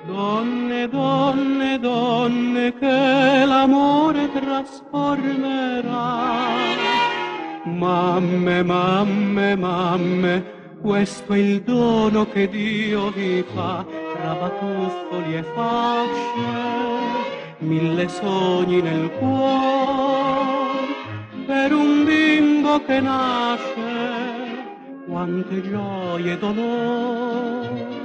Donne, donne, donne, che l'amore trasformerà. Mamme, mamme, mamme, questo è il dono che Dio vi fa, tra batuffoli e fasce, 1000 sogni nel cuore, per un bimbo che nasce, quante gioie e dolori.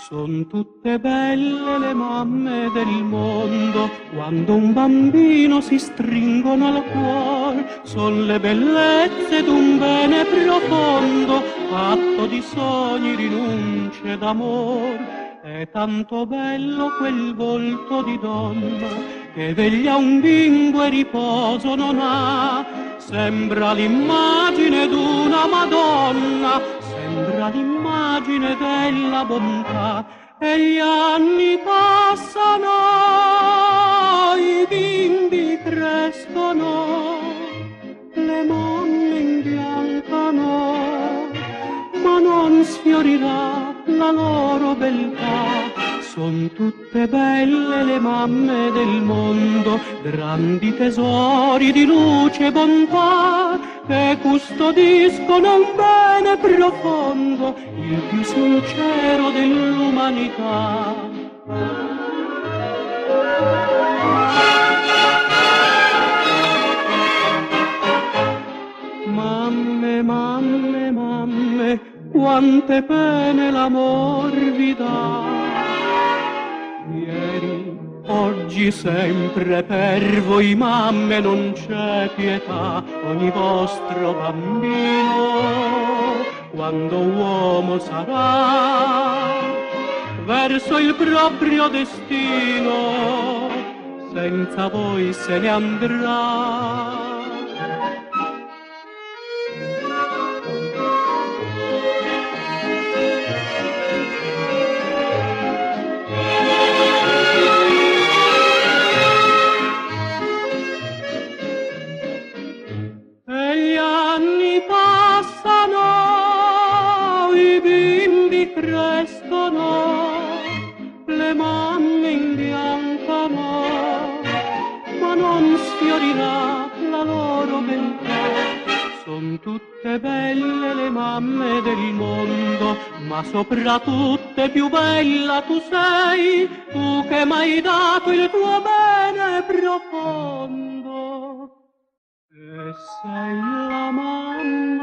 Son tutte belle le mamme del mondo, quando un bambino si stringono al cuore, son le bellezze d'un bene profondo, fatto di sogni, rinunce d'amor. È tanto bello quel volto di donna, che veglia un bimbo e riposo non ha, sembra l'immagine d'una Madonna, sembra l'immagine della bontà, e gli anni passano, i bimbi crescono, le mamme imbiancano, ma non sfiorirà la loro beltà. Son tutte belle le mamme del mondo, grandi tesori di luce e bontà, che custodiscono un bene profondo, il più sincero dell'umanità. Mamme, mamme, mamme, quante pene l'amor vi dà. Ieri, oggi, sempre per voi mamme non c'è pietà, ogni vostro bambino, quando uomo sarà, verso il proprio destino, senza voi se ne andrà. Crescono, le mamme imbiancano, ma non sfiorirà la loro beltà. Son tutte belle le mamme del mondo, ma soprattutto più bella tu sei, tu che m'hai dato il tuo bene profondo. E sei la mamma